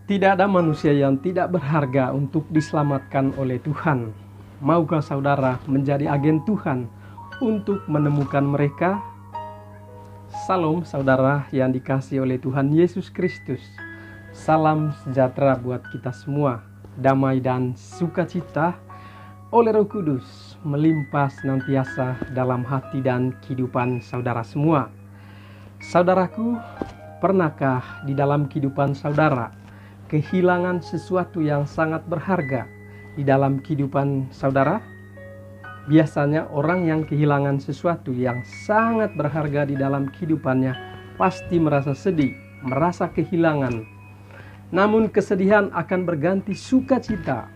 Tidak ada manusia yang tidak berharga untuk diselamatkan oleh Tuhan. Maukah saudara menjadi agen Tuhan untuk menemukan mereka? Salam saudara yang dikasihi oleh Tuhan Yesus Kristus. Salam sejahtera buat kita semua. Damai dan sukacita oleh Roh Kudus melimpah senantiasa dalam hati dan kehidupan saudara semua. Saudaraku, pernahkah di dalam kehidupan saudara kehilangan sesuatu yang sangat berharga di dalam kehidupan saudara? Biasanya orang yang kehilangan sesuatu yang sangat berharga di dalam kehidupannya pasti merasa sedih, merasa kehilangan. Namun kesedihan akan berganti sukacita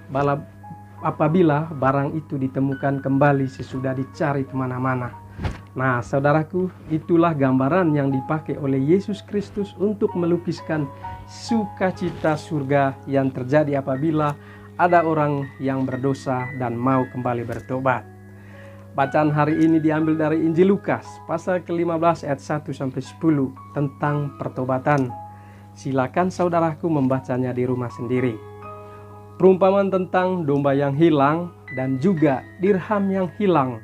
apabila barang itu ditemukan kembali sesudah dicari kemana-mana. Nah, saudaraku, itulah gambaran yang dipakai oleh Yesus Kristus untuk melukiskan sukacita surga yang terjadi apabila ada orang yang berdosa dan mau kembali bertobat. Bacaan hari ini diambil dari Injil Lukas, pasal ke-15 ayat 1-10 tentang pertobatan. Silakan saudaraku membacanya di rumah sendiri. Perumpamaan tentang domba yang hilang dan juga dirham yang hilang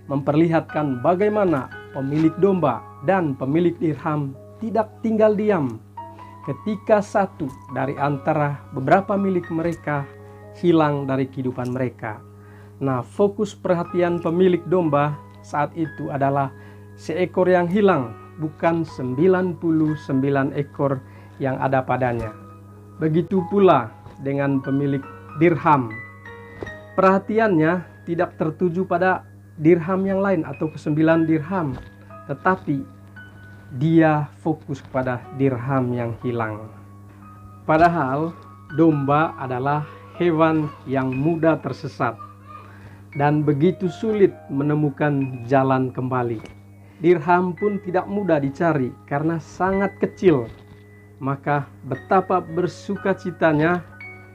memperlihatkan bagaimana pemilik domba dan pemilik dirham tidak tinggal diam ketika satu dari antara beberapa milik mereka hilang dari kehidupan mereka. Nah, fokus perhatian pemilik domba saat itu adalah seekor yang hilang, bukan 99 ekor yang ada padanya. Begitu pula dengan pemilik dirham. Perhatiannya tidak tertuju pada dirham yang lain atau ke-9 dirham, tetapi dia fokus pada dirham yang hilang. Padahal domba adalah hewan yang mudah tersesat dan begitu sulit menemukan jalan kembali. Dirham pun tidak mudah dicari karena sangat kecil. Maka betapa bersukacitanya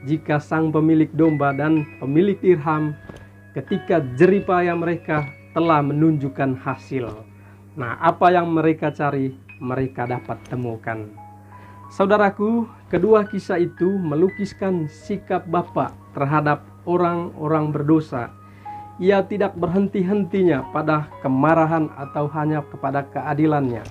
jika sang pemilik domba dan pemilik dirham ketika jeripaya mereka telah menunjukkan hasil. Nah, apa yang mereka cari, mereka dapat temukan. Saudaraku, kedua kisah itu melukiskan sikap Bapa terhadap orang-orang berdosa. Ia tidak berhenti-hentinya pada kemarahan atau hanya kepada keadilannya.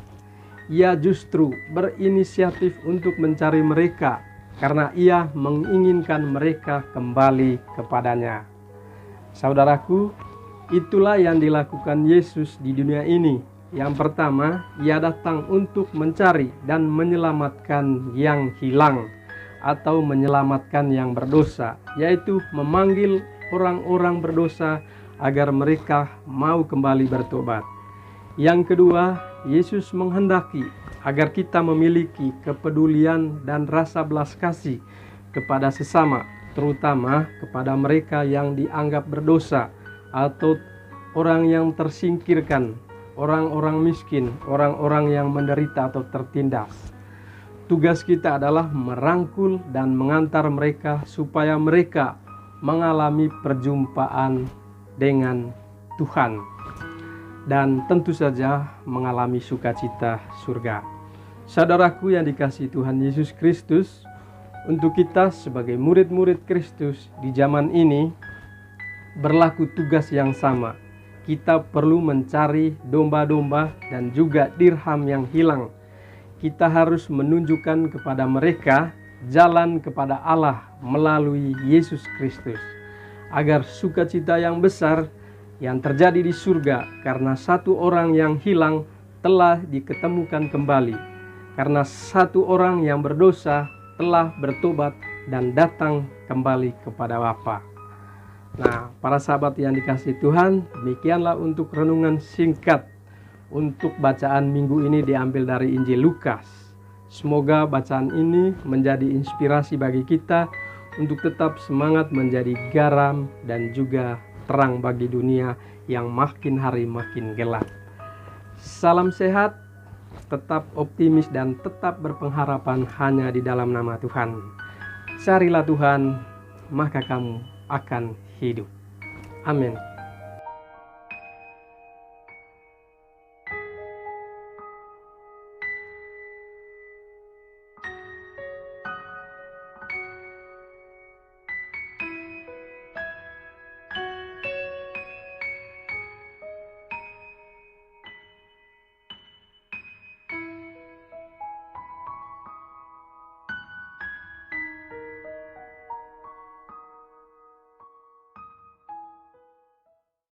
Ia justru berinisiatif untuk mencari mereka karena ia menginginkan mereka kembali kepadanya. Saudaraku, itulah yang dilakukan Yesus di dunia ini. Yang pertama, ia datang untuk mencari dan menyelamatkan yang hilang atau menyelamatkan yang berdosa, yaitu memanggil orang-orang berdosa agar mereka mau kembali bertobat. Yang kedua, Yesus menghendaki agar kita memiliki kepedulian dan rasa belas kasih kepada sesama, terutama kepada mereka yang dianggap berdosa atau orang yang tersingkirkan, orang-orang miskin, orang-orang yang menderita atau tertindas. Tugas kita adalah merangkul dan mengantar mereka supaya mereka mengalami perjumpaan dengan Tuhan dan tentu saja mengalami sukacita surga. Saudaraku yang dikasihi Tuhan Yesus Kristus, untuk kita sebagai murid-murid Kristus di zaman ini berlaku tugas yang sama. Kita perlu mencari domba-domba dan juga dirham yang hilang. Kita harus menunjukkan kepada mereka jalan kepada Allah melalui Yesus Kristus, agar sukacita yang besar yang terjadi di surga karena satu orang yang hilang telah diketemukan kembali, karena satu orang yang berdosa telah bertobat dan datang kembali kepada Bapa. Nah, para sahabat yang dikasihi Tuhan, demikianlah untuk renungan singkat untuk bacaan minggu ini diambil dari Injil Lukas. Semoga bacaan ini menjadi inspirasi bagi kita untuk tetap semangat menjadi garam dan juga terang bagi dunia yang makin hari makin gelap. Salam sehat, tetap optimis dan tetap berpengharapan hanya di dalam nama Tuhan. Carilah Tuhan, maka kamu akan hidup. Amin.